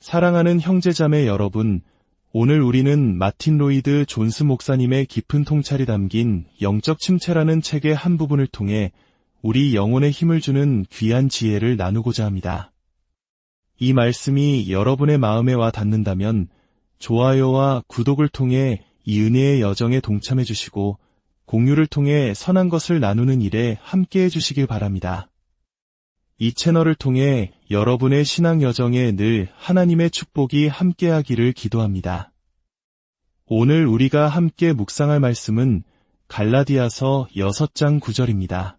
사랑하는 형제자매 여러분, 오늘 우리는 마틴 로이드 존스 목사님의 깊은 통찰이 담긴 영적 침체라는 책의 한 부분을 통해 우리 영혼에 힘을 주는 귀한 지혜를 나누고자 합니다. 이 말씀이 여러분의 마음에 와 닿는다면 좋아요와 구독을 통해 이 은혜의 여정에 동참해 주시고 공유를 통해 선한 것을 나누는 일에 함께해 주시길 바랍니다. 이 채널을 통해 여러분의 신앙 여정에 늘 하나님의 축복이 함께하기를 기도합니다. 오늘 우리가 함께 묵상할 말씀은 갈라디아서 6장 9절입니다.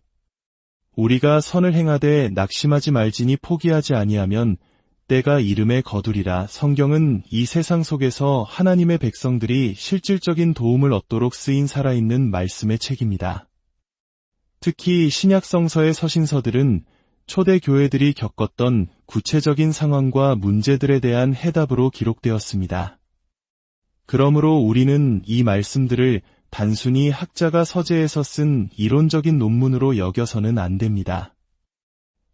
우리가 선을 행하되 낙심하지 말지니 포기하지 아니하면 때가 이름에 거두리라. 성경은 이 세상 속에서 하나님의 백성들이 실질적인 도움을 얻도록 쓰인 살아있는 말씀의 책입니다. 특히 신약성서의 서신서들은 초대 교회들이 겪었던 구체적인 상황과 문제들에 대한 해답으로 기록되었습니다. 그러므로 우리는 이 말씀들을 단순히 학자가 서재에서 쓴 이론적인 논문으로 여겨서는 안 됩니다.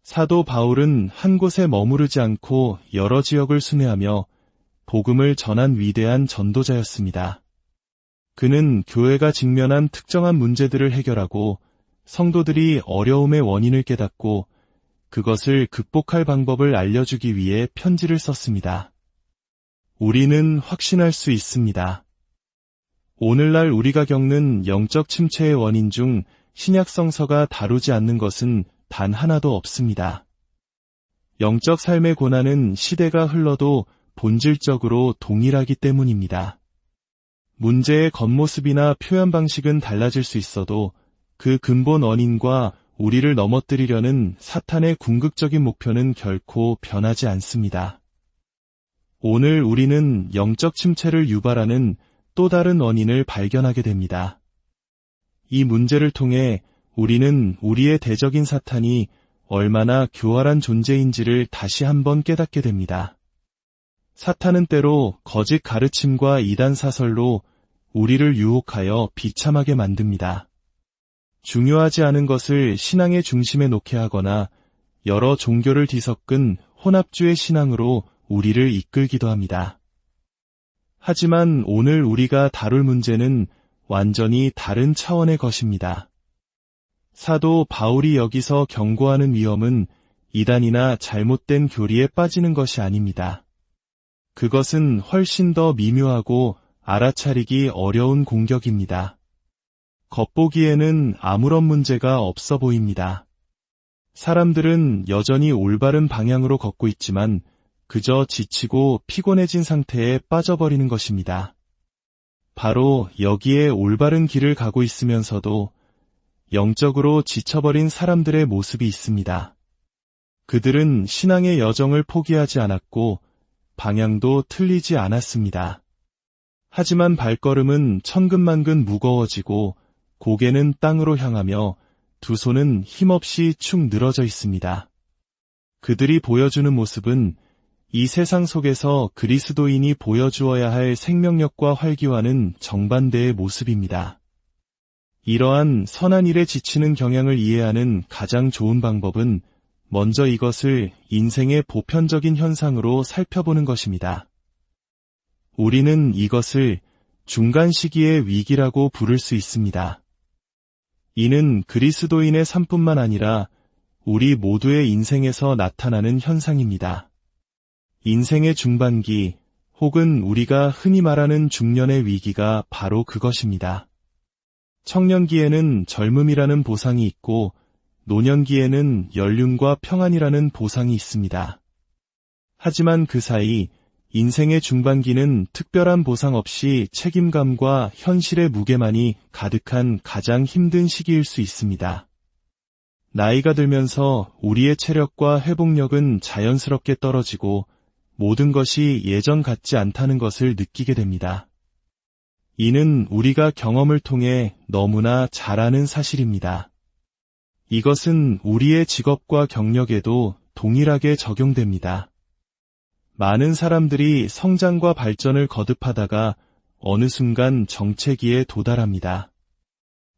사도 바울은 한 곳에 머무르지 않고 여러 지역을 순회하며 복음을 전한 위대한 전도자였습니다. 그는 교회가 직면한 특정한 문제들을 해결하고 성도들이 어려움의 원인을 깨닫고 그것을 극복할 방법을 알려주기 위해 편지를 썼습니다. 우리는 확신할 수 있습니다. 오늘날 우리가 겪는 영적 침체의 원인 중 신약성서가 다루지 않는 것은 단 하나도 없습니다. 영적 삶의 고난은 시대가 흘러도 본질적으로 동일하기 때문입니다. 문제의 겉모습이나 표현 방식은 달라질 수 있어도 그 근본 원인과 우리를 넘어뜨리려는 사탄의 궁극적인 목표는 결코 변하지 않습니다. 오늘 우리는 영적 침체를 유발하는 또 다른 원인을 발견하게 됩니다. 이 문제를 통해 우리는 우리의 대적인 사탄이 얼마나 교활한 존재인지를 다시 한번 깨닫게 됩니다. 사탄은 때로 거짓 가르침과 이단 사설로 우리를 유혹하여 비참하게 만듭니다. 중요하지 않은 것을 신앙의 중심에 놓게 하거나 여러 종교를 뒤섞은 혼합주의 신앙으로 우리를 이끌기도 합니다. 하지만 오늘 우리가 다룰 문제는 완전히 다른 차원의 것입니다. 사도 바울이 여기서 경고하는 위험은 이단이나 잘못된 교리에 빠지는 것이 아닙니다. 그것은 훨씬 더 미묘하고 알아차리기 어려운 공격입니다. 겉보기에는 아무런 문제가 없어 보입니다. 사람들은 여전히 올바른 방향으로 걷고 있지만 그저 지치고 피곤해진 상태에 빠져버리는 것입니다. 바로 여기에 올바른 길을 가고 있으면서도 영적으로 지쳐버린 사람들의 모습이 있습니다. 그들은 신앙의 여정을 포기하지 않았고 방향도 틀리지 않았습니다. 하지만 발걸음은 천근만근 무거워지고 고개는 땅으로 향하며 두 손은 힘없이 축 늘어져 있습니다. 그들이 보여주는 모습은 이 세상 속에서 그리스도인이 보여주어야 할 생명력과 활기와는 정반대의 모습입니다. 이러한 선한 일에 지치는 경향을 이해하는 가장 좋은 방법은 먼저 이것을 인생의 보편적인 현상으로 살펴보는 것입니다. 우리는 이것을 중간 시기의 위기라고 부를 수 있습니다. 이는 그리스도인의 삶뿐만 아니라 우리 모두의 인생에서 나타나는 현상입니다. 인생의 중반기 혹은 우리가 흔히 말하는 중년의 위기가 바로 그것입니다. 청년기에는 젊음이라는 보상이 있고 노년기에는 연륜과 평안이라는 보상이 있습니다. 하지만 그 사이 인생의 중반기는 특별한 보상 없이 책임감과 현실의 무게만이 가득한 가장 힘든 시기일 수 있습니다. 나이가 들면서 우리의 체력과 회복력은 자연스럽게 떨어지고 모든 것이 예전 같지 않다는 것을 느끼게 됩니다. 이는 우리가 경험을 통해 너무나 잘 아는 사실입니다. 이것은 우리의 직업과 경력에도 동일하게 적용됩니다. 많은 사람들이 성장과 발전을 거듭하다가 어느 순간 정체기에 도달합니다.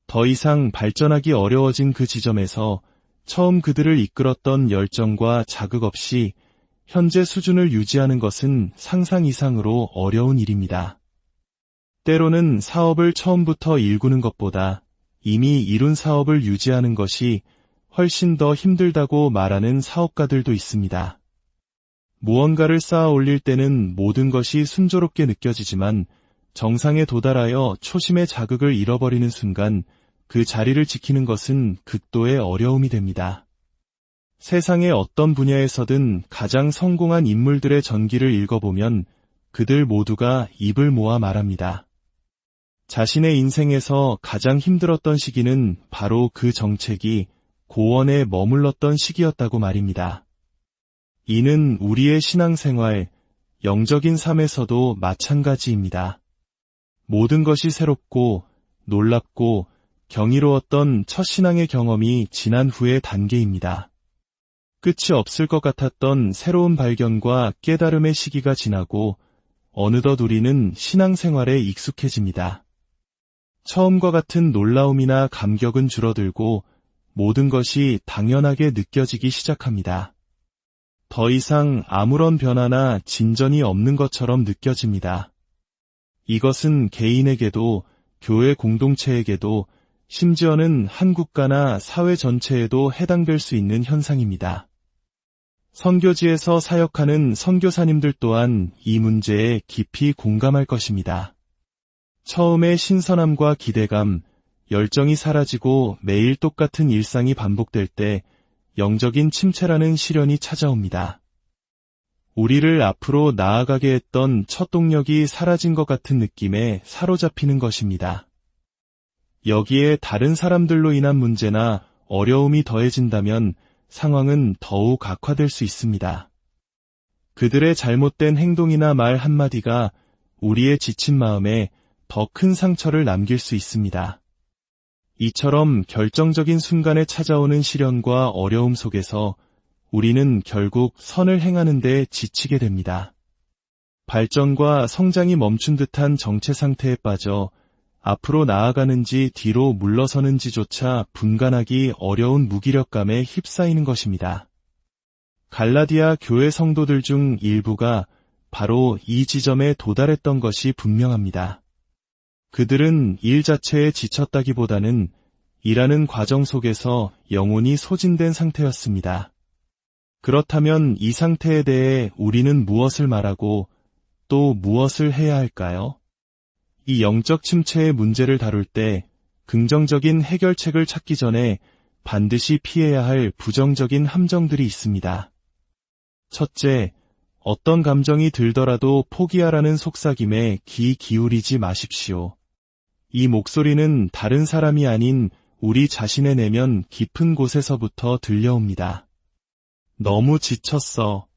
더 이상 발전하기 어려워진 그 지점에서 처음 그들을 이끌었던 열정과 자극 없이 현재 수준을 유지하는 것은 상상 이상으로 어려운 일입니다. 때로는 사업을 처음부터 일구는 것보다 이미 이룬 사업을 유지하는 것이 훨씬 더 힘들다고 말하는 사업가들도 있습니다. 무언가를 쌓아 올릴 때는 모든 것이 순조롭게 느껴지지만 정상에 도달하여 초심의 자극을 잃어버리는 순간 그 자리를 지키는 것은 극도의 어려움이 됩니다. 세상의 어떤 분야에서든 가장 성공한 인물들의 전기를 읽어보면 그들 모두가 입을 모아 말합니다. 자신의 인생에서 가장 힘들었던 시기는 바로 그 정책이 고원에 머물렀던 시기였다고 말입니다. 이는 우리의 신앙생활, 영적인 삶에서도 마찬가지입니다. 모든 것이 새롭고 놀랍고 경이로웠던 첫 신앙의 경험이 지난 후의 단계입니다. 끝이 없을 것 같았던 새로운 발견과 깨달음의 시기가 지나고 어느덧 우리는 신앙생활에 익숙해집니다. 처음과 같은 놀라움이나 감격은 줄어들고 모든 것이 당연하게 느껴지기 시작합니다. 더 이상 아무런 변화나 진전이 없는 것처럼 느껴집니다. 이것은 개인에게도 교회 공동체에게도 심지어는 한 국가나 사회 전체에도 해당될 수 있는 현상입니다. 선교지에서 사역하는 선교사님들 또한 이 문제에 깊이 공감할 것입니다. 처음에 신선함과 기대감, 열정이 사라지고 매일 똑같은 일상이 반복될 때 영적인 침체라는 시련이 찾아옵니다. 우리를 앞으로 나아가게 했던 첫 동력이 사라진 것 같은 느낌에 사로잡히는 것입니다. 여기에 다른 사람들로 인한 문제나 어려움이 더해진다면 상황은 더욱 악화될 수 있습니다. 그들의 잘못된 행동이나 말 한마디가 우리의 지친 마음에 더 큰 상처를 남길 수 있습니다. 이처럼 결정적인 순간에 찾아오는 시련과 어려움 속에서 우리는 결국 선을 행하는 데 지치게 됩니다. 발전과 성장이 멈춘 듯한 정체 상태에 빠져 앞으로 나아가는지 뒤로 물러서는지조차 분간하기 어려운 무기력감에 휩싸이는 것입니다. 갈라디아 교회 성도들 중 일부가 바로 이 지점에 도달했던 것이 분명합니다. 그들은 일 자체에 지쳤다기보다는 일하는 과정 속에서 영혼이 소진된 상태였습니다. 그렇다면 이 상태에 대해 우리는 무엇을 말하고 또 무엇을 해야 할까요? 이 영적 침체의 문제를 다룰 때 긍정적인 해결책을 찾기 전에 반드시 피해야 할 부정적인 함정들이 있습니다. 첫째, 어떤 감정이 들더라도 포기하라는 속삭임에 귀 기울이지 마십시오. 이 목소리는 다른 사람이 아닌 우리 자신의 내면 깊은 곳에서부터 들려옵니다. 너무 지쳤어.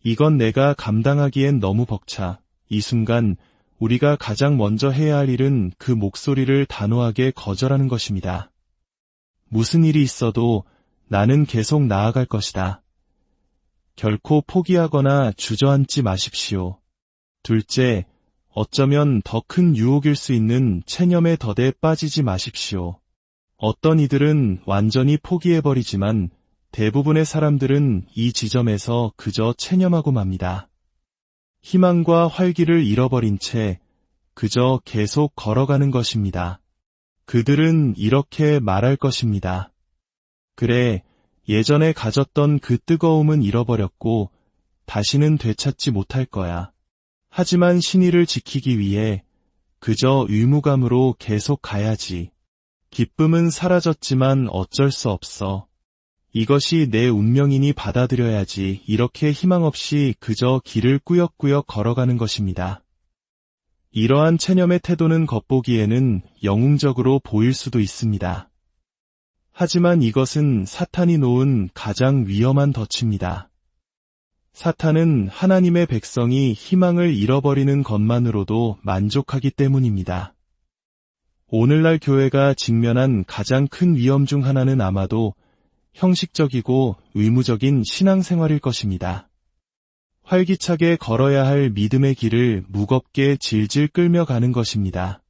이건 내가 감당하기엔 너무 벅차. 이 순간 우리가 가장 먼저 해야 할 일은 그 목소리를 단호하게 거절하는 것입니다. 무슨 일이 있어도 나는 계속 나아갈 것이다. 결코 포기하거나 주저앉지 마십시오. 둘째, 어쩌면 더 큰 유혹일 수 있는 체념의 덫에 빠지지 마십시오. 어떤 이들은 완전히 포기해버리지만 대부분의 사람들은 이 지점에서 그저 체념하고 맙니다. 희망과 활기를 잃어버린 채 그저 계속 걸어가는 것입니다. 그들은 이렇게 말할 것입니다. 그래, 예전에 가졌던 그 뜨거움은 잃어버렸고 다시는 되찾지 못할 거야. 하지만 신의를 지키기 위해 그저 의무감으로 계속 가야지. 기쁨은 사라졌지만 어쩔 수 없어. 이것이 내 운명이니 받아들여야지. 이렇게 희망 없이 그저 길을 꾸역꾸역 걸어가는 것입니다. 이러한 체념의 태도는 겉보기에는 영웅적으로 보일 수도 있습니다. 하지만 이것은 사탄이 놓은 가장 위험한 덫입니다. 사탄은 하나님의 백성이 희망을 잃어버리는 것만으로도 만족하기 때문입니다. 오늘날 교회가 직면한 가장 큰 위험 중 하나는 아마도 형식적이고 의무적인 신앙생활일 것입니다. 활기차게 걸어야 할 믿음의 길을 무겁게 질질 끌며 가는 것입니다.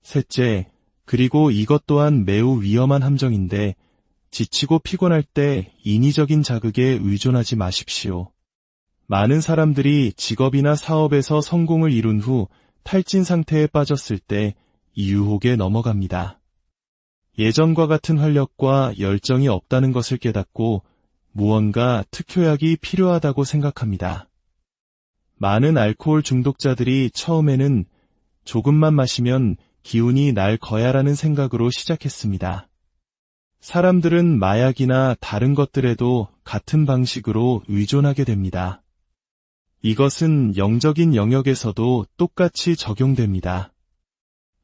셋째, 그리고 이것 또한 매우 위험한 함정인데 지치고 피곤할 때 인위적인 자극에 의존하지 마십시오. 많은 사람들이 직업이나 사업에서 성공을 이룬 후 탈진 상태에 빠졌을 때 이 유혹에 넘어갑니다. 예전과 같은 활력과 열정이 없다는 것을 깨닫고 무언가 특효약이 필요하다고 생각합니다. 많은 알코올 중독자들이 처음에는 조금만 마시면 기운이 날 거야라는 생각으로 시작했습니다. 사람들은 마약이나 다른 것들에도 같은 방식으로 의존하게 됩니다. 이것은 영적인 영역에서도 똑같이 적용됩니다.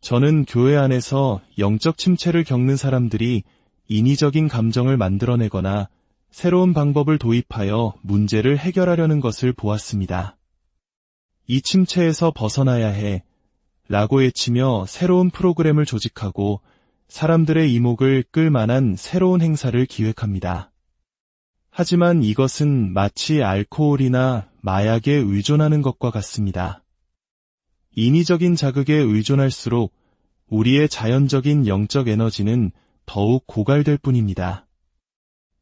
저는 교회 안에서 영적 침체를 겪는 사람들이 인위적인 감정을 만들어내거나 새로운 방법을 도입하여 문제를 해결하려는 것을 보았습니다. 이 침체에서 벗어나야 해 라고 외치며 새로운 프로그램을 조직하고 사람들의 이목을 끌 만한 새로운 행사를 기획합니다. 하지만 이것은 마치 알코올이나 마약에 의존하는 것과 같습니다. 인위적인 자극에 의존할수록 우리의 자연적인 영적 에너지는 더욱 고갈될 뿐입니다.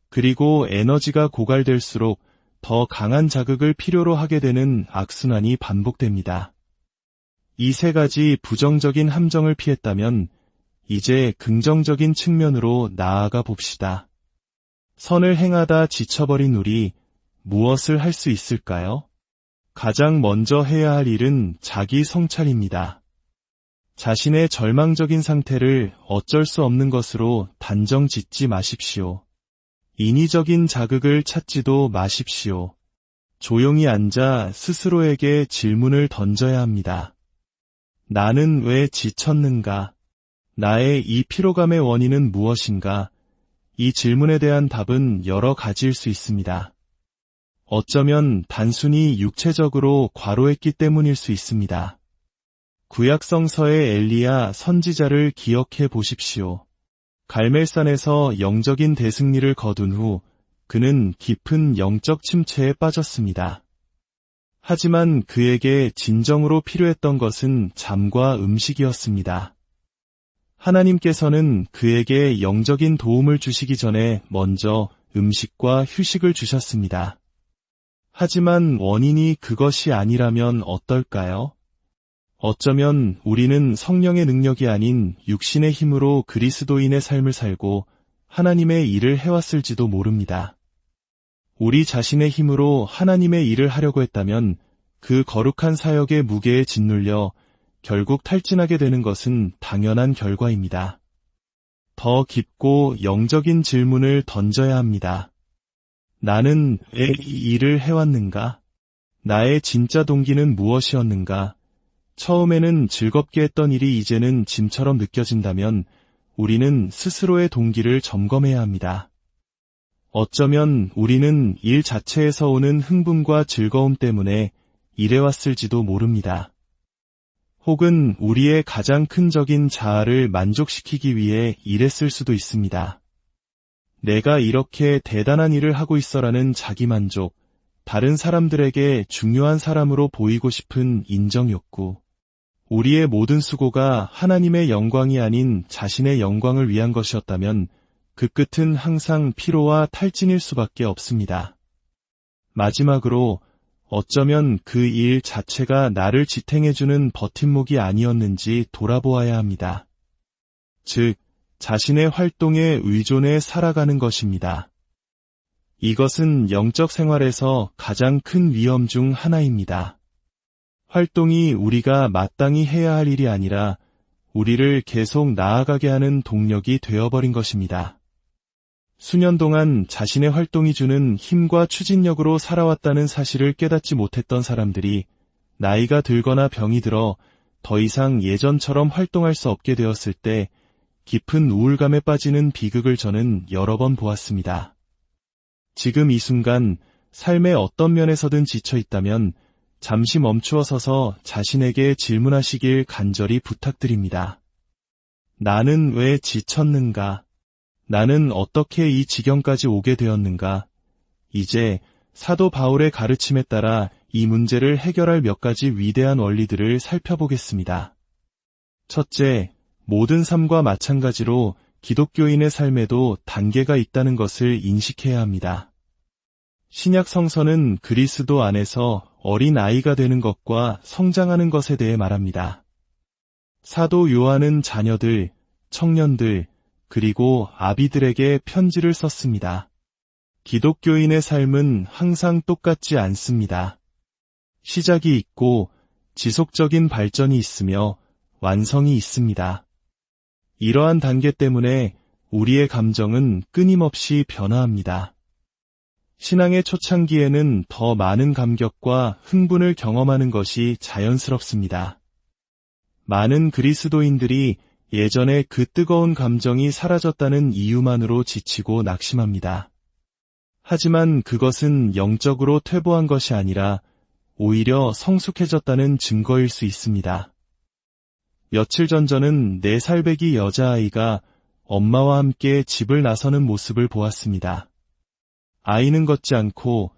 그리고 에너지가 고갈될수록 더 강한 자극을 필요로 하게 되는 악순환이 반복됩니다. 이 세 가지 부정적인 함정을 피했다면 이제 긍정적인 측면으로 나아가 봅시다. 선을 행하다 지쳐버린 우리 무엇을 할 수 있을까요? 가장 먼저 해야 할 일은 자기 성찰입니다. 자신의 절망적인 상태를 어쩔 수 없는 것으로 단정 짓지 마십시오. 인위적인 자극을 찾지도 마십시오. 조용히 앉아 스스로에게 질문을 던져야 합니다. 나는 왜 지쳤는가? 나의 이 피로감의 원인은 무엇인가? 이 질문에 대한 답은 여러 가지일 수 있습니다. 어쩌면 단순히 육체적으로 과로했기 때문일 수 있습니다. 구약성서의 엘리야 선지자를 기억해 보십시오. 갈멜산에서 영적인 대승리를 거둔 후 그는 깊은 영적 침체에 빠졌습니다. 하지만 그에게 진정으로 필요했던 것은 잠과 음식이었습니다. 하나님께서는 그에게 영적인 도움을 주시기 전에 먼저 음식과 휴식을 주셨습니다. 하지만 원인이 그것이 아니라면 어떨까요? 어쩌면 우리는 성령의 능력이 아닌 육신의 힘으로 그리스도인의 삶을 살고 하나님의 일을 해왔을지도 모릅니다. 우리 자신의 힘으로 하나님의 일을 하려고 했다면 그 거룩한 사역의 무게에 짓눌려 결국 탈진하게 되는 것은 당연한 결과입니다. 더 깊고 영적인 질문을 던져야 합니다. 나는 왜 이 일을 해왔는가? 나의 진짜 동기는 무엇이었는가? 처음에는 즐겁게 했던 일이 이제는 짐처럼 느껴진다면 우리는 스스로의 동기를 점검해야 합니다. 어쩌면 우리는 일 자체에서 오는 흥분과 즐거움 때문에 일해왔을지도 모릅니다. 혹은 우리의 가장 큰 적인 자아를 만족시키기 위해 일했을 수도 있습니다. 내가 이렇게 대단한 일을 하고 있어라는 자기만족, 다른 사람들에게 중요한 사람으로 보이고 싶은 인정 욕구, 우리의 모든 수고가 하나님의 영광이 아닌 자신의 영광을 위한 것이었다면 그 끝은 항상 피로와 탈진일 수밖에 없습니다. 마지막으로 어쩌면 그 일 자체가 나를 지탱해주는 버팀목이 아니었는지 돌아보아야 합니다. 즉, 자신의 활동에 의존해 살아가는 것입니다. 이것은 영적 생활에서 가장 큰 위험 중 하나입니다. 활동이 우리가 마땅히 해야 할 일이 아니라 우리를 계속 나아가게 하는 동력이 되어버린 것입니다. 수년 동안 자신의 활동이 주는 힘과 추진력으로 살아왔다는 사실을 깨닫지 못했던 사람들이 나이가 들거나 병이 들어 더 이상 예전처럼 활동할 수 없게 되었을 때 깊은 우울감에 빠지는 비극을 저는 여러 번 보았습니다. 지금 이 순간 삶의 어떤 면에서든 지쳐 있다면 잠시 멈추어 서서 자신에게 질문하시길 간절히 부탁드립니다. 나는 왜 지쳤는가? 나는 어떻게 이 지경까지 오게 되었는가? 이제 사도 바울의 가르침에 따라 이 문제를 해결할 몇 가지 위대한 원리들을 살펴보겠습니다. 첫째, 모든 삶과 마찬가지로 기독교인의 삶에도 단계가 있다는 것을 인식해야 합니다. 신약 성서는 그리스도 안에서 어린 아이가 되는 것과 성장하는 것에 대해 말합니다. 사도 요한은 자녀들, 청년들, 그리고 아비들에게 편지를 썼습니다. 기독교인의 삶은 항상 똑같지 않습니다. 시작이 있고 지속적인 발전이 있으며 완성이 있습니다. 이러한 단계 때문에 우리의 감정은 끊임없이 변화합니다. 신앙의 초창기에는 더 많은 감격과 흥분을 경험하는 것이 자연스럽습니다. 많은 그리스도인들이 예전에 그 뜨거운 감정이 사라졌다는 이유만으로 지치고 낙심합니다. 하지만 그것은 영적으로 퇴보한 것이 아니라 오히려 성숙해졌다는 증거일 수 있습니다. 며칠 전 저는 4살배기 여자아이가 엄마와 함께 집을 나서는 모습을 보았습니다. 아이는 걷지 않고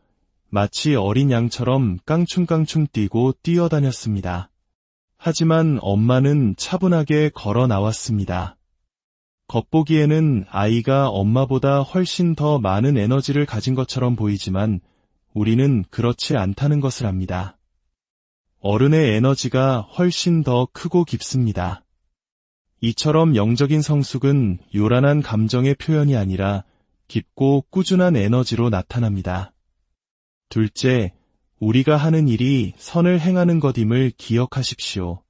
마치 어린 양처럼 깡충깡충 뛰고 뛰어다녔습니다. 하지만 엄마는 차분하게 걸어 나왔습니다. 겉보기에는 아이가 엄마보다 훨씬 더 많은 에너지를 가진 것처럼 보이지만 우리는 그렇지 않다는 것을 압니다. 어른의 에너지가 훨씬 더 크고 깊습니다. 이처럼 영적인 성숙은 요란한 감정의 표현이 아니라 깊고 꾸준한 에너지로 나타납니다. 둘째, 우리가 하는 일이 선을 행하는 것임을 기억하십시오.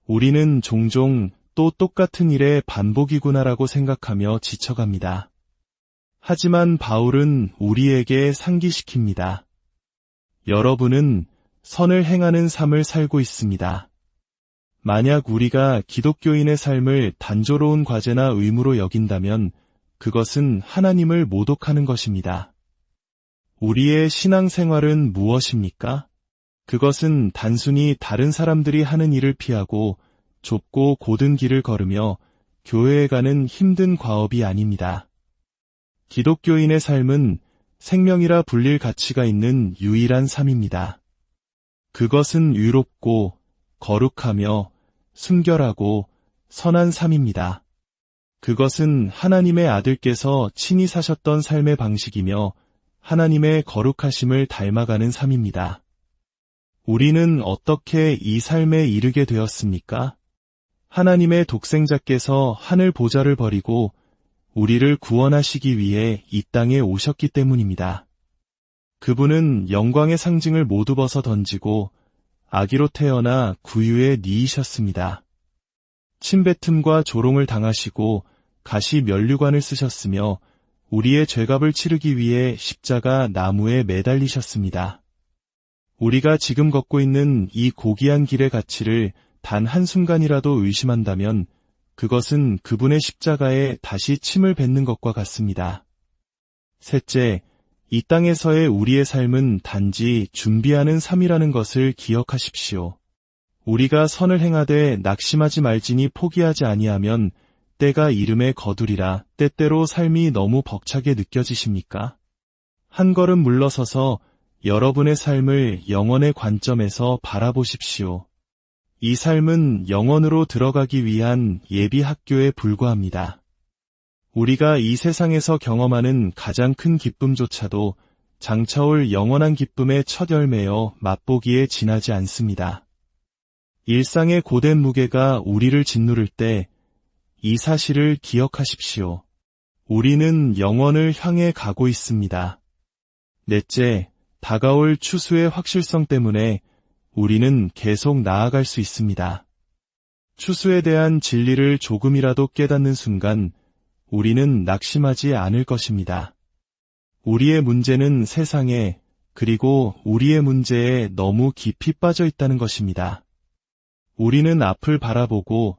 우리는 종종 또 똑같은 일의 반복이구나라고 생각하며 지쳐갑니다. 하지만 바울은 우리에게 상기시킵니다. 여러분은 선을 행하는 삶을 살고 있습니다. 만약 우리가 기독교인의 삶을 단조로운 과제나 의무로 여긴다면 그것은 하나님을 모독하는 것입니다. 우리의 신앙생활은 무엇입니까? 그것은 단순히 다른 사람들이 하는 일을 피하고 좁고 고든 길을 걸으며 교회에 가는 힘든 과업이 아닙니다. 기독교인의 삶은 생명이라 불릴 가치가 있는 유일한 삶입니다. 그것은 의롭고 거룩하며 순결하고 선한 삶입니다. 그것은 하나님의 아들께서 친히 사셨던 삶의 방식이며 하나님의 거룩하심을 닮아가는 삶입니다. 우리는 어떻게 이 삶에 이르게 되었습니까? 하나님의 독생자께서 하늘 보좌를 버리고 우리를 구원하시기 위해 이 땅에 오셨기 때문입니다. 그분은 영광의 상징을 모두 벗어 던지고 아기로 태어나 구유에 니이셨습니다. 침뱉음과 조롱을 당하시고 가시 면류관을 쓰셨으며 우리의 죄값을 치르기 위해 십자가 나무에 매달리셨습니다. 우리가 지금 걷고 있는 이 고귀한 길의 가치를 단 한순간이라도 의심한다면 그것은 그분의 십자가에 다시 침을 뱉는 것과 같습니다. 셋째, 이 땅에서의 우리의 삶은 단지 준비하는 삶이라는 것을 기억하십시오. 우리가 선을 행하되 낙심하지 말지니 포기하지 아니하면 때가 이름에 거두리라. 때때로 삶이 너무 벅차게 느껴지십니까? 한 걸음 물러서서 여러분의 삶을 영혼의 관점에서 바라보십시오. 이 삶은 영혼으로 들어가기 위한 예비 학교에 불과합니다. 우리가 이 세상에서 경험하는 가장 큰 기쁨조차도 장차올 영원한 기쁨의 첫 열매여 맛보기에 지나지 않습니다. 일상의 고된 무게가 우리를 짓누를 때 이 사실을 기억하십시오. 우리는 영원을 향해 가고 있습니다. 넷째, 다가올 추수의 확실성 때문에 우리는 계속 나아갈 수 있습니다. 추수에 대한 진리를 조금이라도 깨닫는 순간 우리는 낙심하지 않을 것입니다. 우리의 문제는 세상에 그리고 우리의 문제에 너무 깊이 빠져 있다는 것입니다. 우리는 앞을 바라보고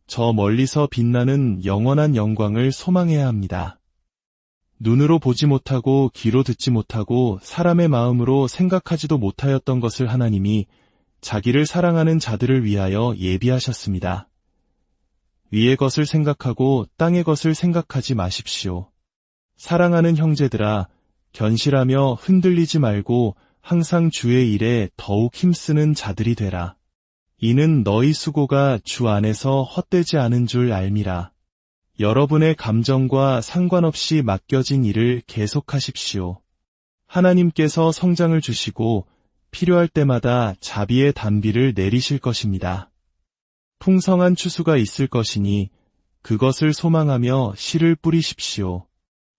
저 멀리서 빛나는 영원한 영광을 소망해야 합니다. 눈으로 보지 못하고 귀로 듣지 못하고 사람의 마음으로 생각하지도 못하였던 것을 하나님이 자기를 사랑하는 자들을 위하여 예비하셨습니다. 위의 것을 생각하고 땅의 것을 생각하지 마십시오. 사랑하는 형제들아, 견실하며 흔들리지 말고 항상 주의 일에 더욱 힘쓰는 자들이 되라. 이는 너희 수고가 주 안에서 헛되지 않은 줄 알미라. 여러분의 감정과 상관없이 맡겨진 일을 계속하십시오. 하나님께서 성장을 주시고 필요할 때마다 자비의 단비를 내리실 것입니다. 풍성한 추수가 있을 것이니 그것을 소망하며 씨를 뿌리십시오.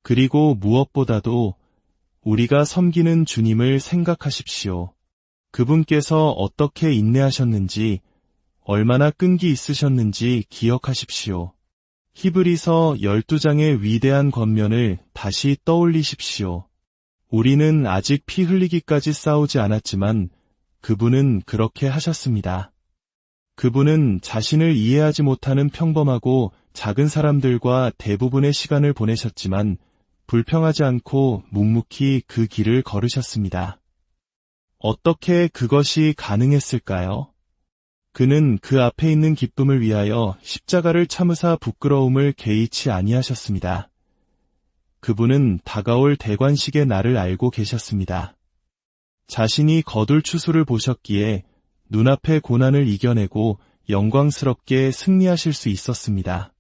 그리고 무엇보다도 우리가 섬기는 주님을 생각하십시오. 그분께서 어떻게 인내하셨는지, 얼마나 끈기 있으셨는지 기억하십시오. 히브리서 12장의 위대한 권면을 다시 떠올리십시오. 우리는 아직 피 흘리기까지 싸우지 않았지만 그분은 그렇게 하셨습니다. 그분은 자신을 이해하지 못하는 평범하고 작은 사람들과 대부분의 시간을 보내셨지만 불평하지 않고 묵묵히 그 길을 걸으셨습니다. 어떻게 그것이 가능했을까요? 그는 그 앞에 있는 기쁨을 위하여 십자가를 참으사 부끄러움을 개의치 아니하셨습니다. 그분은 다가올 대관식의 날을 알고 계셨습니다. 자신이 거둘 추수를 보셨기에 눈앞의 고난을 이겨내고 영광스럽게 승리하실 수 있었습니다.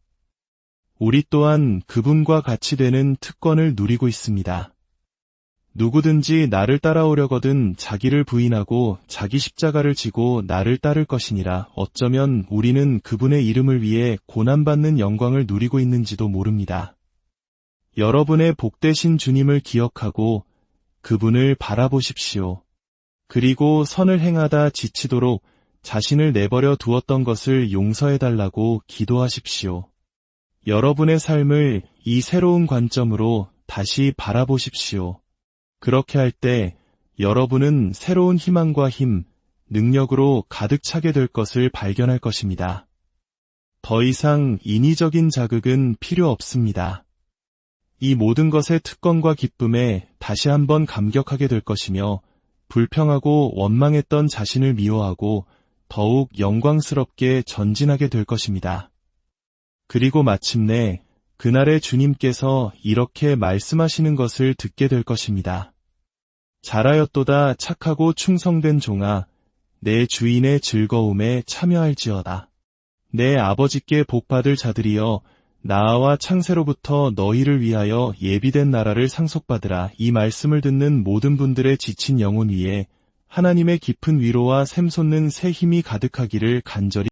우리 또한 그분과 같이 되는 특권을 누리고 있습니다. 누구든지 나를 따라오려거든 자기를 부인하고 자기 십자가를 지고 나를 따를 것이니라. 어쩌면 우리는 그분의 이름을 위해 고난받는 영광을 누리고 있는지도 모릅니다. 여러분의 복되신 주님을 기억하고 그분을 바라보십시오. 그리고 선을 행하다 지치도록 자신을 내버려 두었던 것을 용서해달라고 기도하십시오. 여러분의 삶을 이 새로운 관점으로 다시 바라보십시오. 그렇게 할 때 여러분은 새로운 희망과 힘, 능력으로 가득 차게 될 것을 발견할 것입니다. 더 이상 인위적인 자극은 필요 없습니다. 이 모든 것의 특권과 기쁨에 다시 한번 감격하게 될 것이며 불평하고 원망했던 자신을 미워하고 더욱 영광스럽게 전진하게 될 것입니다. 그리고 마침내 그날의 주님께서 이렇게 말씀하시는 것을 듣게 될 것입니다. 잘하였도다 착하고 충성된 종아, 내 주인의 즐거움에 참여할지어다. 내 아버지께 복받을 자들이여 나와 창세로부터 너희를 위하여 예비된 나라를 상속받으라. 이 말씀을 듣는 모든 분들의 지친 영혼 위에 하나님의 깊은 위로와 샘솟는 새 힘이 가득하기를 간절히